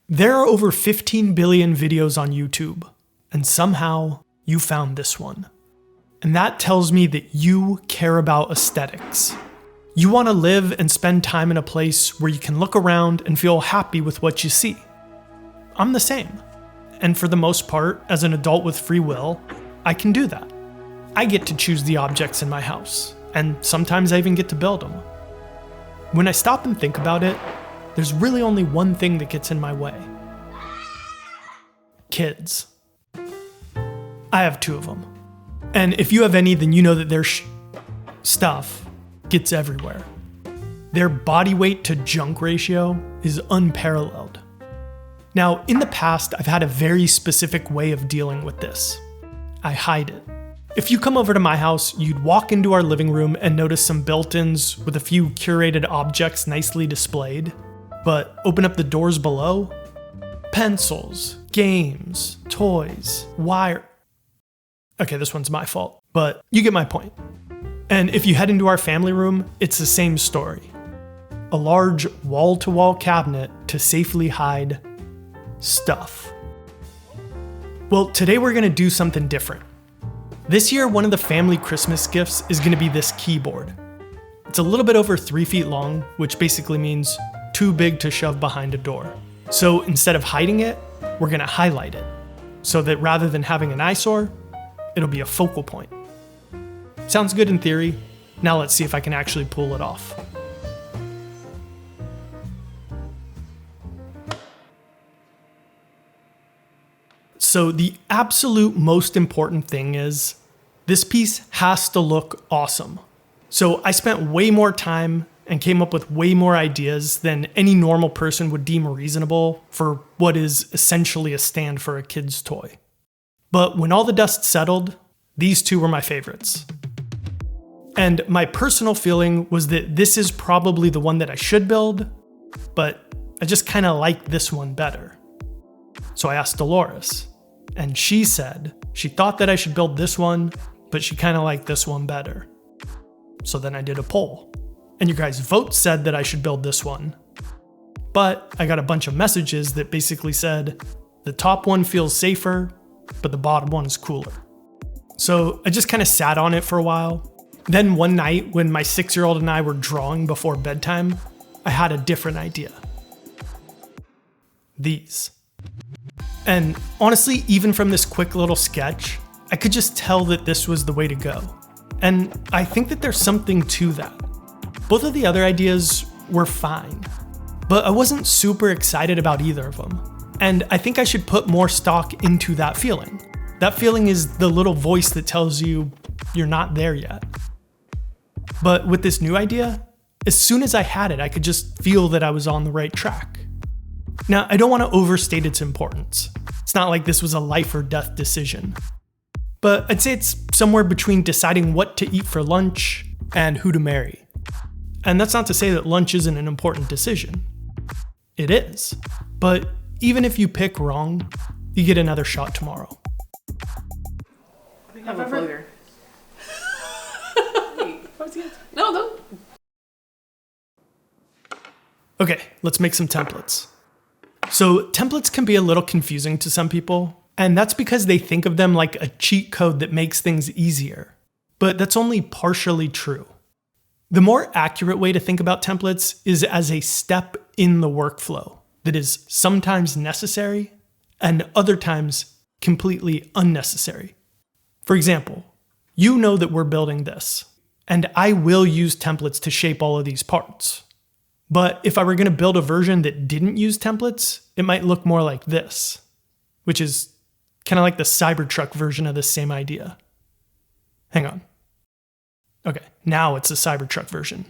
There are over 15 billion videos on YouTube, and somehow you found this one. And that tells me that you care about aesthetics. You want to live and spend time in a place where you can look around and feel happy with what you see. I'm the same. And for the most part, as an adult with free will, I can do that. I get to choose the objects in my house, and sometimes I even get to build them. When I stop and think about it, there's really only one thing that gets in my way. Kids. I have 2 of them. And if you have any, then you know that their stuff gets everywhere. Their body weight to junk ratio is unparalleled. Now, in the past, I've had a very specific way of dealing with this. I hide it. If you come over to my house, you'd walk into our living room and notice some built-ins with a few curated objects nicely displayed. But open up the doors below, pencils, games, toys, wire. Okay, this one's my fault, but you get my point. And if you head into our family room, it's the same story. A large wall-to-wall cabinet to safely hide stuff. Well, today we're gonna do something different. This year, one of the family Christmas gifts is gonna be this keyboard. It's a little bit over 3 feet long, which basically means too big to shove behind a door. So instead of hiding it, we're gonna highlight it, so that rather than having an eyesore, it'll be a focal point. Sounds good in theory. Now let's see if I can actually pull it off. So the absolute most important thing is this piece has to look awesome. So I spent way more time and came up with way more ideas than any normal person would deem reasonable for what is essentially a stand for a kid's toy. But when all the dust settled, these 2 were my favorites. And my personal feeling was that this is probably the one that I should build, but I just kind of like this one better. So I asked Dolores, and she said she thought that I should build this one, but she kind of liked this one better. So then I did a poll, and you guys' votes said that I should build this one. But I got a bunch of messages that basically said the top one feels safer, but the bottom one is cooler. So I just kind of sat on it for a while. Then one night when my 6-year-old and I were drawing before bedtime, I had a different idea. These. And honestly, even from this quick little sketch, I could just tell that this was the way to go. And I think that there's something to that. Both of the other ideas were fine, but I wasn't super excited about either of them. And I think I should put more stock into that feeling. That feeling is the little voice that tells you you're not there yet. But with this new idea, as soon as I had it, I could just feel that I was on the right track. Now, I don't want to overstate its importance. It's not like this was a life or death decision. But I'd say it's somewhere between deciding what to eat for lunch and who to marry. And that's not to say that lunch isn't an important decision. It is. But even if you pick wrong, you get another shot tomorrow. We have a floater. No, no. Okay, let's make some templates. So templates can be a little confusing to some people, and that's because they think of them like a cheat code that makes things easier. But that's only partially true. The more accurate way to think about templates is as a step in the workflow that is sometimes necessary and other times completely unnecessary. For example, you know that we're building this, and I will use templates to shape all of these parts. But if I were going to build a version that didn't use templates, it might look more like this, which is kind of like the Cybertruck version of this same idea. Hang on. Okay, now it's the Cybertruck version.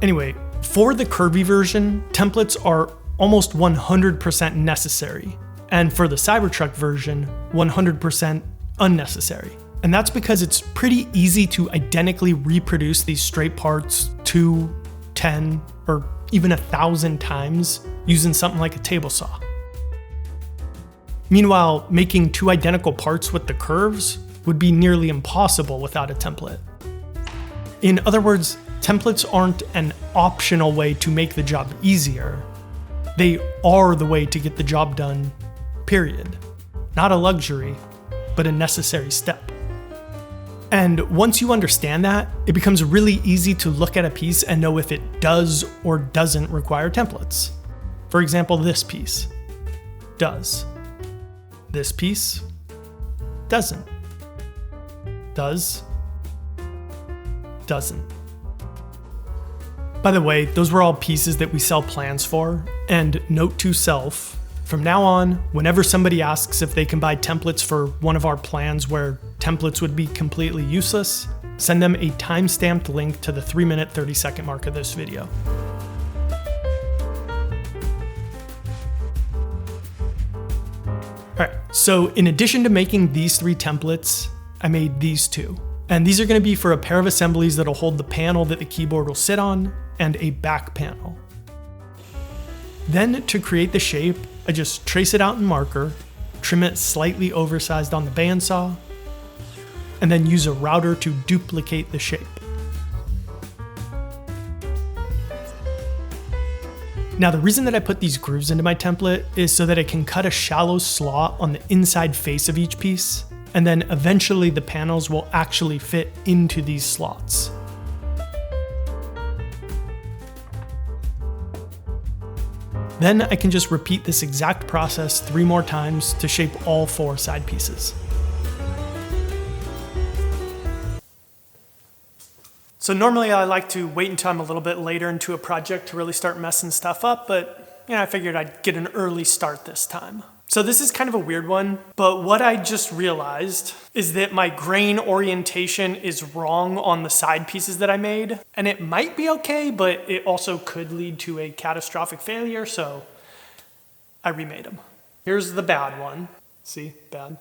Anyway, for the curvy version, templates are almost 100% necessary. And for the Cybertruck version, 100% unnecessary. And that's because it's pretty easy to identically reproduce these straight parts 2, 10, or even 1,000 times using something like a table saw. Meanwhile, making 2 identical parts with the curves would be nearly impossible without a template. In other words, templates aren't an optional way to make the job easier. They are the way to get the job done, period. Not a luxury, but a necessary step. And once you understand that, it becomes really easy to look at a piece and know if it does or doesn't require templates. For example, this piece does. This piece doesn't. Does. Doesn't. By the way, those were all pieces that we sell plans for, and note to self, from now on, whenever somebody asks if they can buy templates for one of our plans where templates would be completely useless, send them a time-stamped link to the 3-minute 30-second mark of this video. All right, so in addition to making these 3 templates, I made these 2. And these are going to be for a pair of assemblies that'll hold the panel that the keyboard will sit on and a back panel. Then to create the shape, I just trace it out in marker, trim it slightly oversized on the bandsaw, and then use a router to duplicate the shape. Now the reason that I put these grooves into my template is so that I can cut a shallow slot on the inside face of each piece, and then eventually the panels will actually fit into these slots. Then I can just repeat this exact process 3 more times to shape all 4 side pieces. So normally I like to wait until I'm a little bit later into a project to really start messing stuff up, but I figured I'd get an early start this time. So this is kind of a weird one, but what I just realized is that my grain orientation is wrong on the side pieces that I made, and it might be okay, but it also could lead to a catastrophic failure, so I remade them. Here's the bad one. See, bad.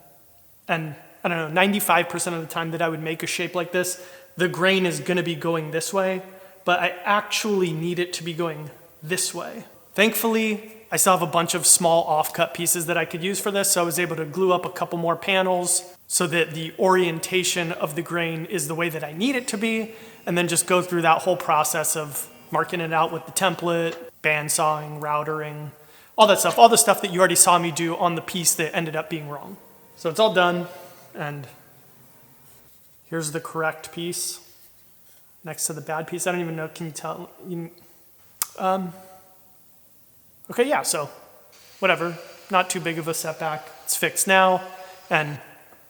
And I don't know, 95% of the time that I would make a shape like this, the grain is gonna be going this way, but I actually need it to be going this way. Thankfully, I still have a bunch of small offcut pieces that I could use for this, so I was able to glue up a couple more panels so that the orientation of the grain is the way that I need it to be, and then just go through that whole process of marking it out with the template, bandsawing, routering, all that stuff, all the stuff that you already saw me do on the piece that ended up being wrong. So it's all done, and here's the correct piece next to the bad piece. I don't even know, can you tell? Okay, yeah, so whatever, not too big of a setback. It's fixed now, and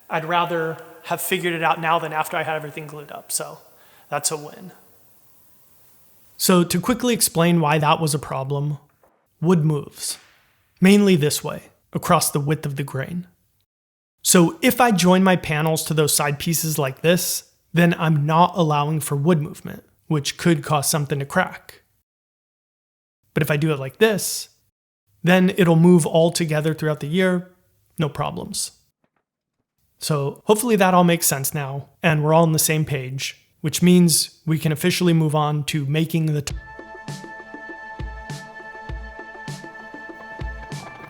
I'd rather have figured it out now than after I had everything glued up, so that's a win. So to quickly explain why that was a problem, wood moves, mainly this way, across the width of the grain. So if I join my panels to those side pieces like this, then I'm not allowing for wood movement, which could cause something to crack. But if I do it like this, then it'll move all together throughout the year, no problems. So hopefully that all makes sense now, and we're all on the same page, which means we can officially move on to making the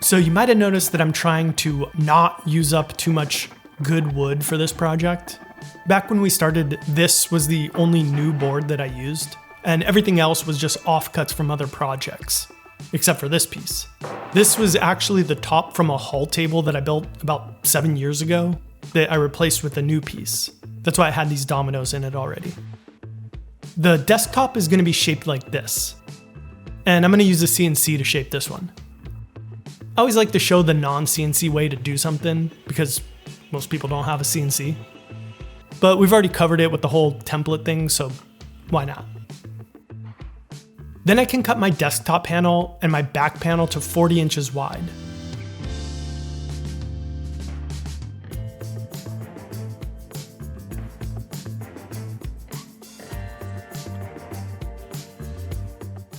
So you might have noticed that I'm trying to not use up too much good wood for this project. Back when we started, this was the only new board that I used, and everything else was just offcuts from other projects, except for this piece. This was actually the top from a hull table that I built about 7 years ago that I replaced with a new piece. That's why I had these dominoes in it already. The desktop is gonna be shaped like this, and I'm gonna use a CNC to shape this one. I always like to show the non-CNC way to do something because most people don't have a CNC. But we've already covered it with the whole template thing, so why not? Then I can cut my desktop panel and my back panel to 40 inches wide.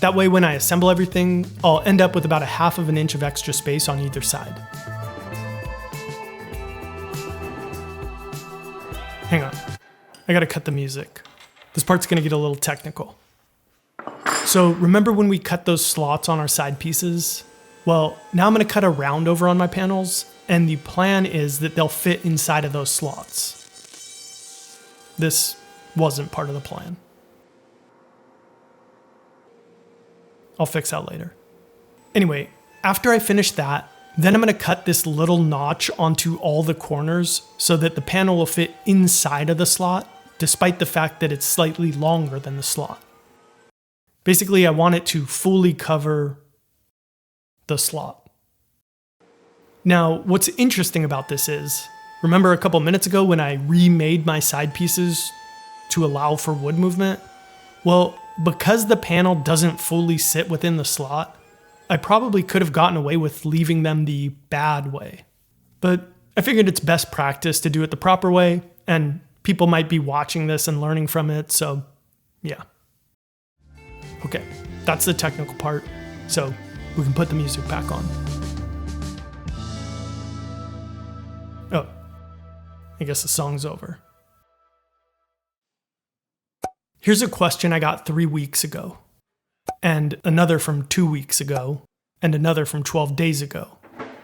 That way when I assemble everything, I'll end up with about 1/2 inch of extra space on either side. Hang on, I gotta cut the music. This part's gonna get a little technical. So remember when we cut those slots on our side pieces? Well, now I'm gonna cut a round over on my panels, and the plan is that they'll fit inside of those slots. This wasn't part of the plan. I'll fix that later. Anyway, after I finish that, then I'm going to cut this little notch onto all the corners so that the panel will fit inside of the slot, despite the fact that it's slightly longer than the slot. Basically, I want it to fully cover the slot. Now, what's interesting about this is, remember a couple minutes ago when I remade my side pieces to allow for wood movement? Well, because the panel doesn't fully sit within the slot, I probably could have gotten away with leaving them the bad way. But I figured it's best practice to do it the proper way, and people might be watching this and learning from it, so yeah. Okay, that's the technical part, so we can put the music back on. Oh, I guess the song's over. Here's a question I got 3 weeks ago, and another from 2 weeks ago, and another from 12 days ago.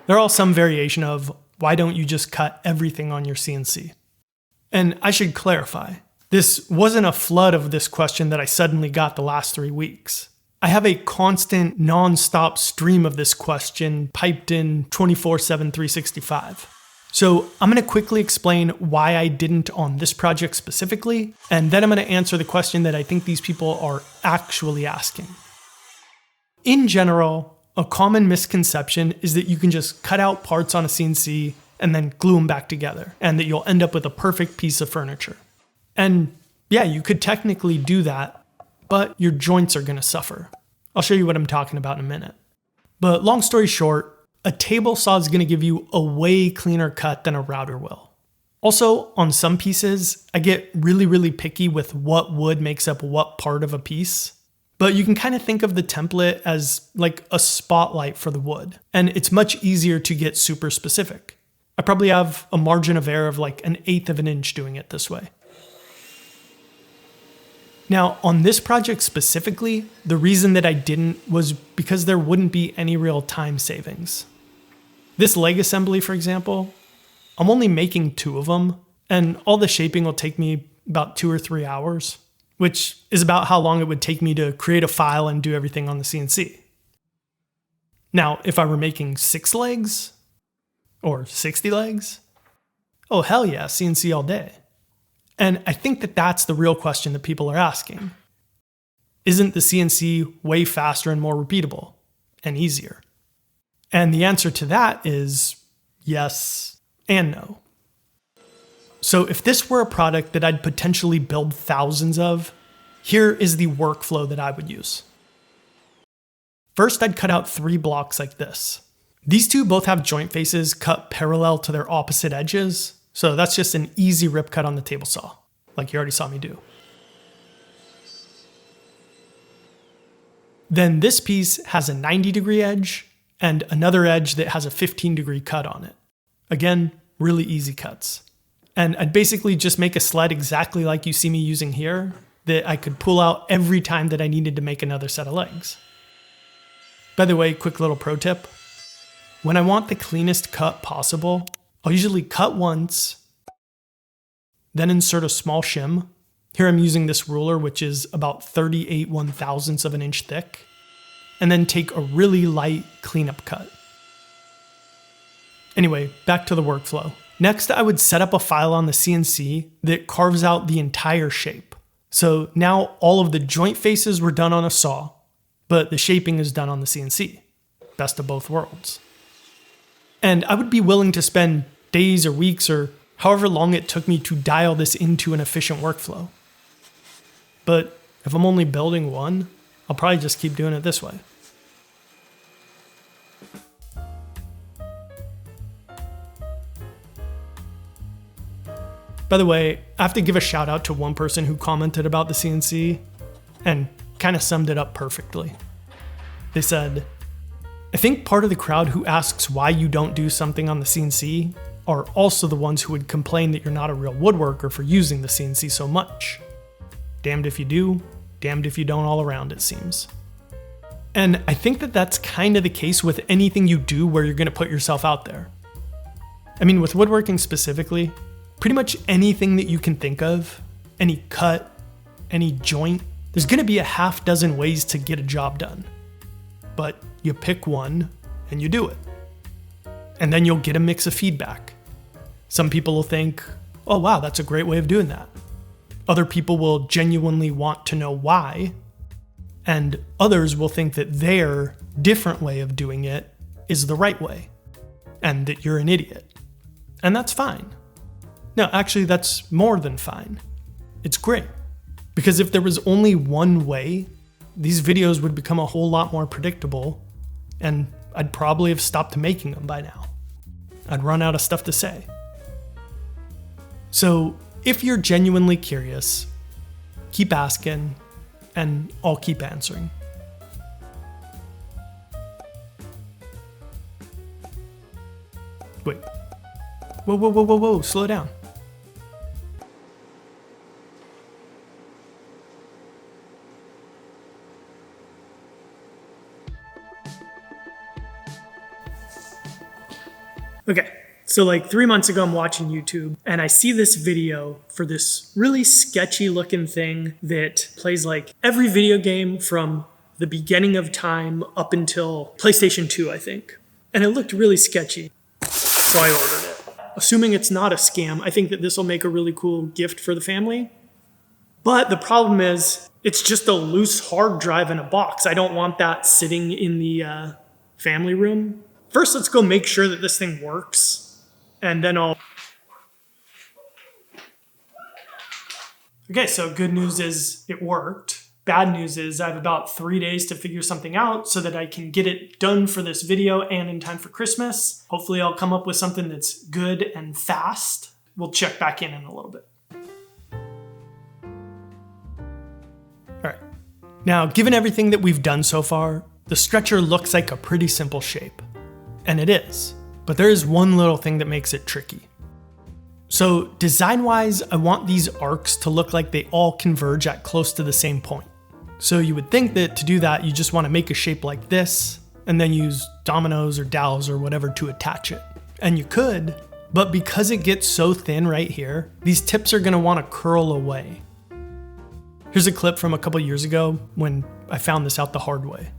They're all some variation of, why don't you just cut everything on your CNC? And I should clarify, this wasn't a flood of this question that I suddenly got the last 3 weeks. I have a constant, non-stop stream of this question piped in 24/7, 365. So I'm going to quickly explain why I didn't on this project specifically, and then I'm going to answer the question that I think these people are actually asking. In general, a common misconception is that you can just cut out parts on a CNC and then glue them back together, and that you'll end up with a perfect piece of furniture. And yeah, you could technically do that, but your joints are going to suffer. I'll show you what I'm talking about in a minute. But long story short, a table saw is going to give you a way cleaner cut than a router will. Also, on some pieces, I get really picky with what wood makes up what part of a piece. But you can kind of think of the template as like a spotlight for the wood. And it's much easier to get super specific. I probably have a margin of error of like 1/8 of an inch doing it this way. Now, on this project specifically, the reason that I didn't was because there wouldn't be any real time savings. This leg assembly, for example, I'm only making 2 of them, and all the shaping will take me about 2 or 3 hours, which is about how long it would take me to create a file and do everything on the CNC. Now, if I were making 6 legs, or 60 legs, oh hell yeah, CNC all day. And I think that that's the real question that people are asking. Isn't the CNC way faster and more repeatable and easier? And the answer to that is yes and no. So if this were a product that I'd potentially build thousands of, here is the workflow that I would use. First, I'd cut out 3 blocks like this. These 2 both have joint faces cut parallel to their opposite edges, so that's just an easy rip cut on the table saw, like you already saw me do. Then this piece has a 90-degree edge and another edge that has a 15-degree cut on it. Again, really easy cuts. And I'd basically just make a sled exactly like you see me using here that I could pull out every time that I needed to make another set of legs. By the way, quick little pro tip. When I want the cleanest cut possible, I'll usually cut once, then insert a small shim. Here I'm using this ruler, which is about 38 1/1000ths of an inch thick, and then take a really light cleanup cut. Anyway, back to the workflow. Next, I would set up a file on the CNC that carves out the entire shape. So now all of the joint faces were done on a saw, but the shaping is done on the CNC. Best of both worlds. And I would be willing to spend days or weeks or however long it took me to dial this into an efficient workflow. But if I'm only building one, I'll probably just keep doing it this way. By the way, I have to give a shout out to one person who commented about the CNC and kind of summed it up perfectly. They said, I think part of the crowd who asks why you don't do something on the CNC are also the ones who would complain that you're not a real woodworker for using the CNC so much. Damned if you do, damned if you don't all around, it seems. And I think that that's kind of the case with anything you do where you're going to put yourself out there. I mean, with woodworking specifically, pretty much anything that you can think of, any cut, any joint, there's going to be a half dozen ways to get a job done. But You pick one and you do it. And then you'll get a mix of feedback. Some people will think, oh wow, that's a great way of doing that. Other people will genuinely want to know why. And others will think that their different way of doing it is the right way. And that you're an idiot. And that's fine. No, actually, that's more than fine. It's great. Because if there was only one way, these videos would become a whole lot more predictable, and I'd probably have stopped making them by now. I'd run out of stuff to say. So if you're genuinely curious, keep asking, and I'll keep answering. Wait. Whoa, slow down. Okay, so like 3 months ago, I'm watching YouTube and I see this video for this really sketchy looking thing that plays like every video game from the beginning of time up until PlayStation 2, I think. And it looked really sketchy, so I ordered it. Assuming it's not a scam, I think that this will make a really cool gift for the family. But the problem is, it's just a loose hard drive in a box. I don't want that sitting in the family room. First, let's go make sure that this thing works, and then I'll... Okay, so good news is it worked. Bad news is I have about 3 days to figure something out so that I can get it done for this video and in time for Christmas. Hopefully I'll come up with something that's good and fast. We'll check back in a little bit. All right. Now, given everything that we've done so far, the stretcher looks like a pretty simple shape. And it is, but there is one little thing that makes it tricky. So design-wise, I want these arcs to look like they all converge at close to the same point. So you would think that to do that, you just want to make a shape like this, and then use dominoes or dowels or whatever to attach it. And you could, but because it gets so thin right here, these tips are going to want to curl away. Here's a clip from a couple years ago when I found this out the hard way.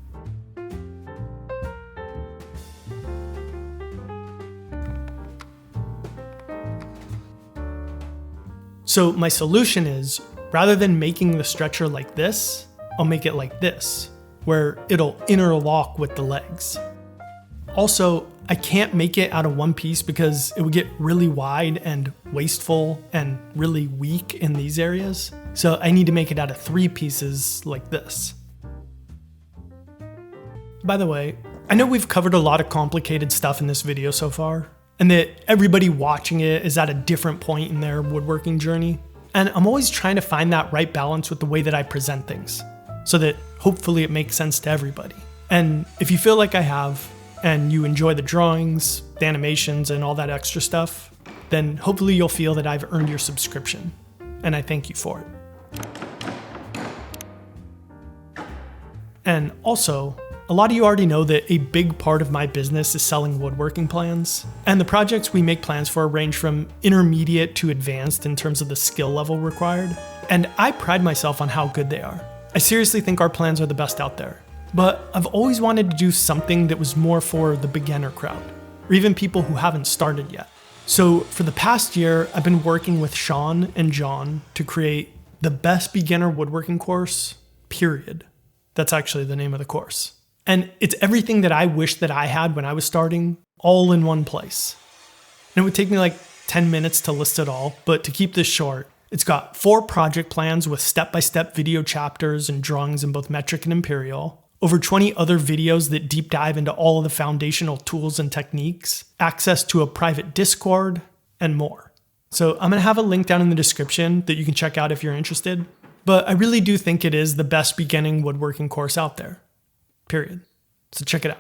So my solution is, rather than making the stretcher like this, I'll make it like this, where it'll interlock with the legs. Also, I can't make it out of one piece because it would get really wide and wasteful and really weak in these areas. So I need to make it out of 3 pieces like this. By the way, I know we've covered a lot of complicated stuff in this video so far, and that everybody watching it is at a different point in their woodworking journey. And I'm always trying to find that right balance with the way that I present things, so that hopefully it makes sense to everybody. And if you feel like I have, and you enjoy the drawings, the animations, and all that extra stuff, then hopefully you'll feel that I've earned your subscription. And I thank you for it. And also, a lot of you already know that a big part of my business is selling woodworking plans, and the projects we make plans for range from intermediate to advanced in terms of the skill level required, and I pride myself on how good they are. I seriously think our plans are the best out there, but I've always wanted to do something that was more for the beginner crowd, or even people who haven't started yet. So for the past year, I've been working with Sean and John to create the best beginner woodworking course, period. That's actually the name of the course. And it's everything that I wish that I had when I was starting, all in one place. And it would take me like 10 minutes to list it all, but to keep this short, it's got 4 project plans with step-by-step video chapters and drawings in both metric and imperial, over 20 other videos that deep dive into all of the foundational tools and techniques, access to a private Discord, and more. So I'm gonna have a link down in the description that you can check out if you're interested, but I really do think it is the best beginning woodworking course out there. Period. So check it out.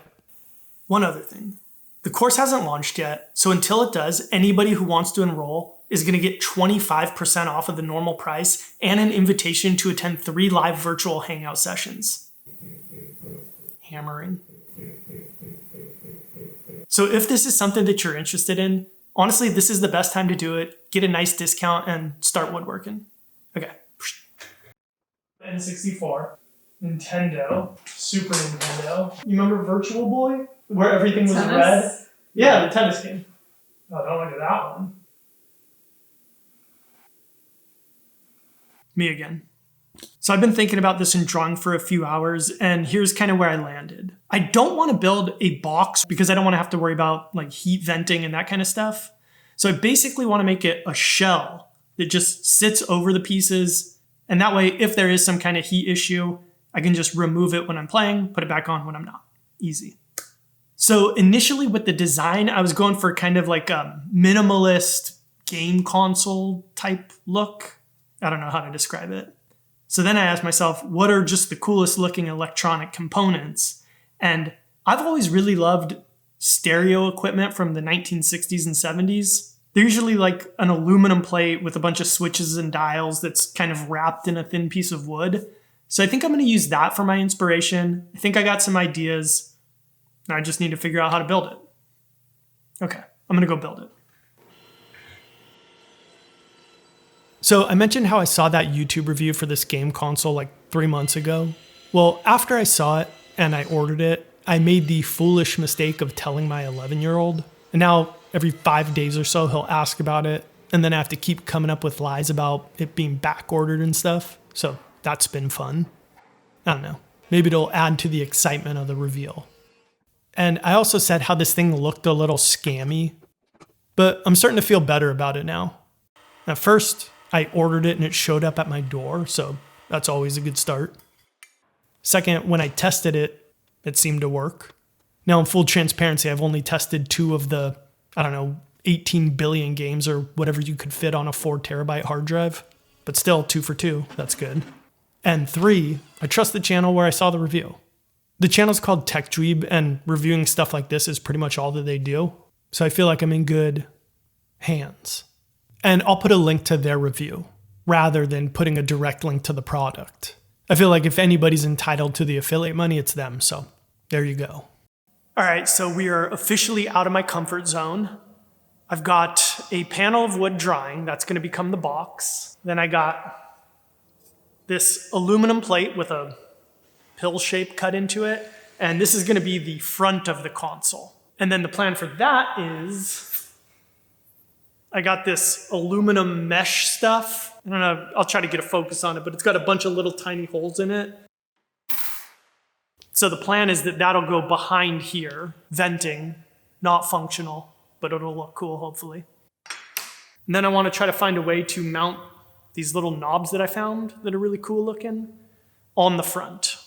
One other thing. The course hasn't launched yet, so until it does, anybody who wants to enroll is going to get 25% off of the normal price and an invitation to attend 3 live virtual hangout sessions. Hammering. So if this is something that you're interested in, honestly, this is the best time to do it. Get a nice discount and start woodworking. Okay. N64. Nintendo, Super Nintendo. You remember Virtual Boy? Where everything was Tennis? red? Yeah, the tennis game. Oh, don't look at that one. Me again. So I've been thinking about this and drawing for a few hours, and here's kind of where I landed. I don't want to build a box because I don't want to have to worry about like heat venting and that kind of stuff. So I basically want to make it a shell that just sits over the pieces, and that way if there is some kind of heat issue, I can just remove it when I'm playing, put it back on when I'm not. Easy. So initially with the design, I was going for kind of like a minimalist game console type look. I don't know how to describe it. So then I asked myself, what are just the coolest looking electronic components? And I've always really loved stereo equipment from the 1960s and 70s. They're usually like an aluminum plate with a bunch of switches and dials that's kind of wrapped in a thin piece of wood. So I think I'm going to use that for my inspiration. I think I got some ideas. I just need to figure out how to build it. Okay, I'm going to go build it. So I mentioned how I saw that YouTube review for this game console like 3 months ago. Well, after I saw it and I ordered it, I made the foolish mistake of telling my 11-year-old. And now every 5 days or so, he'll ask about it. And then I have to keep coming up with lies about it being back ordered and stuff. So that's been fun. I don't know. Maybe it'll add to the excitement of the reveal. And I also said how this thing looked a little scammy, but I'm starting to feel better about it now. At first, I ordered it and it showed up at my door, so that's always a good start. Second, when I tested it, it seemed to work. Now, in full transparency, I've only tested 2 of the, 18 billion games or whatever you could fit on a 4 terabyte hard drive. But still, 2 for 2, that's good. And 3, I trust the channel where I saw the review. The channel's called TrackTribe, and reviewing stuff like this is pretty much all that they do. So I feel like I'm in good hands. And I'll put a link to their review rather than putting a direct link to the product. I feel like if anybody's entitled to the affiliate money, it's them. So there you go. All right, so we are officially out of my comfort zone. I've got a panel of wood drying. That's going to become the box. Then I got this aluminum plate with a pill shape cut into it. And this is going to be the front of the console. And then the plan for that is I got this aluminum mesh stuff. I don't know, I'll try to get a focus on it, but it's got a bunch of little tiny holes in it. So the plan is that that'll go behind here, venting, not functional, but it'll look cool, hopefully. And then I want to try to find a way to mount these little knobs that I found that are really cool looking on the front.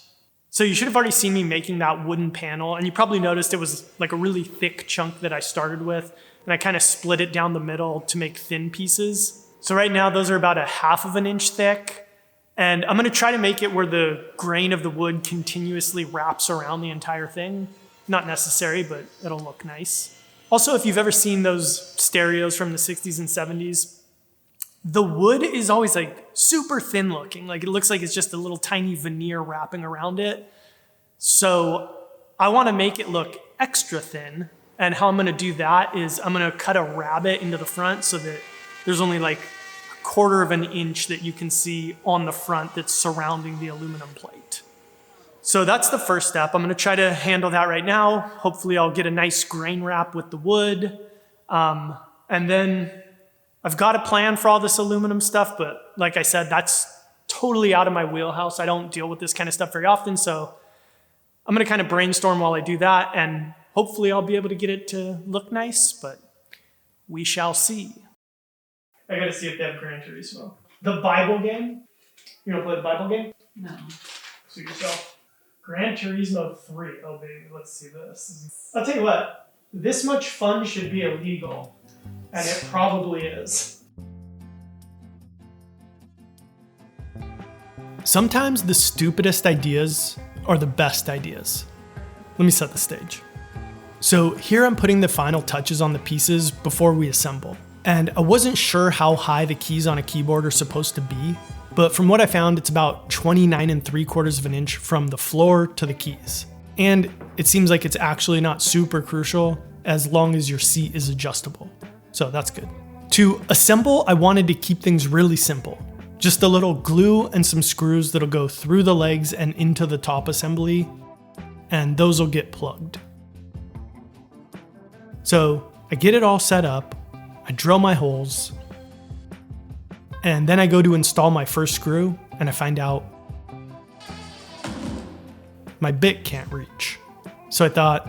So you should have already seen me making that wooden panel, and you probably noticed it was like a really thick chunk that I started with, and I kind of split it down the middle to make thin pieces. So right now, those are about 1/2 inch thick, and I'm gonna try to make it where the grain of the wood continuously wraps around the entire thing. Not necessary, but it'll look nice. Also, if you've ever seen those stereos from the 60s and 70s, the wood is always like super thin looking. Like it looks like it's just a little tiny veneer wrapping around it. So I wanna make it look extra thin. And how I'm gonna do that is I'm gonna cut a rabbet into the front so that there's only like 1/4 inch that you can see on the front that's surrounding the aluminum plate. So that's the first step. I'm gonna try to handle that right now. Hopefully I'll get a nice grain wrap with the wood. And then I've got a plan for all this aluminum stuff, but like I said, that's totally out of my wheelhouse. I don't deal with this kind of stuff very often, so I'm gonna kind of brainstorm while I do that, and hopefully I'll be able to get it to look nice, but we shall see. I gotta see if they have Gran Turismo. The Bible game? You wanna play the Bible game? No. Suit yourself. Gran Turismo 3. Oh baby, let's see this. I'll tell you what, this much fun should be illegal. And it probably is. Sometimes the stupidest ideas are the best ideas. Let me set the stage. So here I'm putting the final touches on the pieces before we assemble. And I wasn't sure how high the keys on a keyboard are supposed to be, but from what I found, it's about 29 3/4 inch from the floor to the keys. And it seems like it's actually not super crucial as long as your seat is adjustable. So that's good. To assemble, I wanted to keep things really simple. Just a little glue and some screws that'll go through the legs and into the top assembly, and those will get plugged. So I get it all set up, I drill my holes, and then I go to install my first screw, and I find out my bit can't reach. So I thought,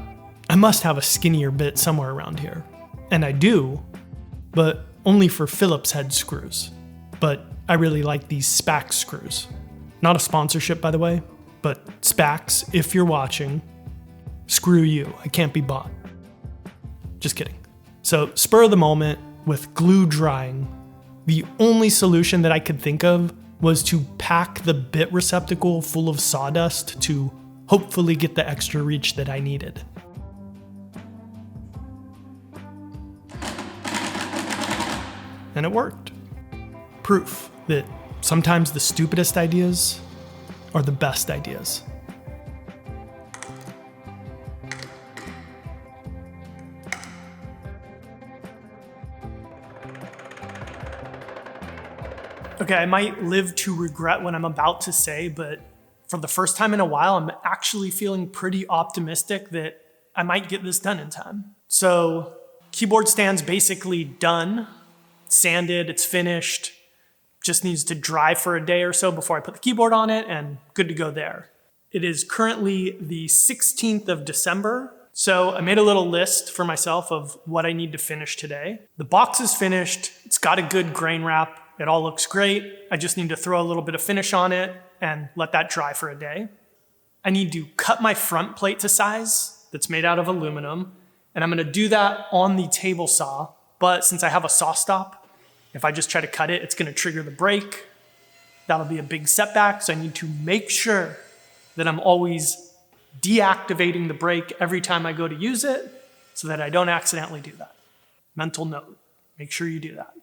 I must have a skinnier bit somewhere around here. And I do, but only for Phillips head screws. But I really like these Spax screws. Not a sponsorship, by the way, but Spax, if you're watching, screw you, I can't be bought. Just kidding. So spur of the moment, with glue drying, the only solution that I could think of was to pack the bit receptacle full of sawdust to hopefully get the extra reach that I needed. And it worked. Proof that sometimes the stupidest ideas are the best ideas. Okay, I might live to regret what I'm about to say, but for the first time in a while, I'm actually feeling pretty optimistic that I might get this done in time. So, keyboard stand's basically done, sanded, it's finished, just needs to dry for a day or so before I put the keyboard on it, and good to go there. It is currently the 16th of December, so I made a little list for myself of what I need to finish today. The box is finished, it's got a good grain wrap, it all looks great. I just need to throw a little bit of finish on it and let that dry for a day. I need to cut my front plate to size that's made out of aluminum, and I'm gonna do that on the table saw, but since I have a saw stop, if I just try to cut it, it's gonna trigger the brake. That'll be a big setback, so I need to make sure that I'm always deactivating the brake every time I go to use it so that I don't accidentally do that. Mental note, make sure you do that.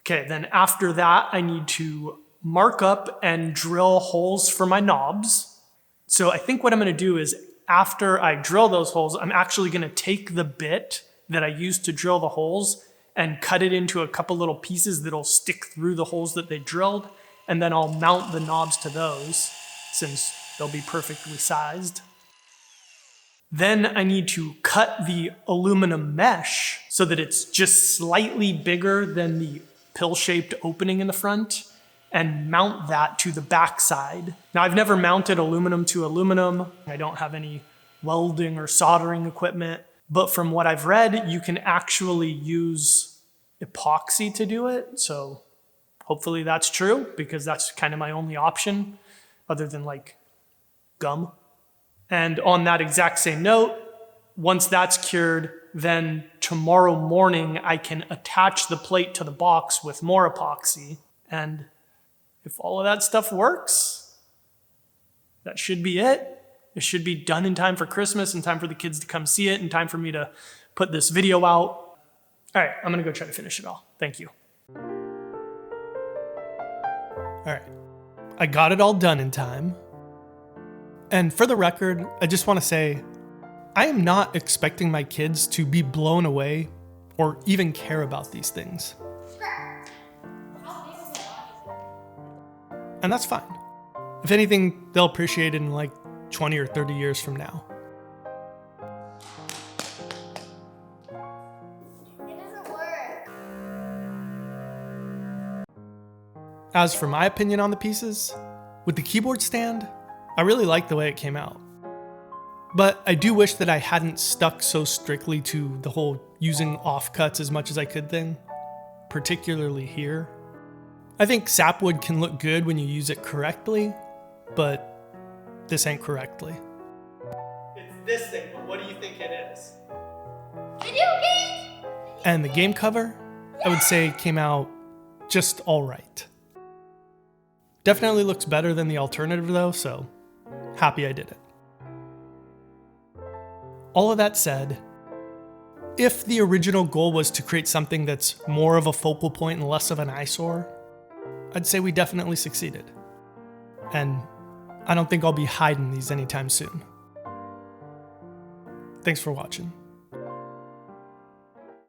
Okay, then after that, I need to mark up and drill holes for my knobs. So I think what I'm gonna do is after I drill those holes, I'm actually gonna take the bit that I used to drill the holes and cut it into a couple little pieces that'll stick through the holes that they drilled, and then I'll mount the knobs to those since they'll be perfectly sized. Then I need to cut the aluminum mesh so that it's just slightly bigger than the pill-shaped opening in the front and mount that to the back side. Now, I've never mounted aluminum to aluminum. I don't have any welding or soldering equipment, but from what I've read, you can actually use epoxy to do it. So hopefully that's true, because that's kind of my only option other than like gum. And on that exact same note, once that's cured, then tomorrow morning I can attach the plate to the box with more epoxy. And if all of that stuff works, that should be it. It should be done in time for Christmas, in time for the kids to come see it, in time for me to put this video out. All right, I'm gonna go try to finish it all. Thank you. All right, I got it all done in time. And for the record, I just wanna say, I am not expecting my kids to be blown away or even care about these things. And that's fine. If anything, they'll appreciate it in like 20 or 30 years from now. It doesn't work. As for my opinion on the pieces, with the keyboard stand, I really like the way it came out. But I do wish that I hadn't stuck so strictly to the whole using offcuts as much as I could thing, particularly here. I think sapwood can look good when you use it correctly, but this ain't correctly. It's this thing, but what do you think it is? Video games! And the game cover, I would say came out just alright. Definitely looks better than the alternative though, so happy I did it. All of that said, if the original goal was to create something that's more of a focal point and less of an eyesore, I'd say we definitely succeeded. And I don't think I'll be hiding these anytime soon. Thanks for watching.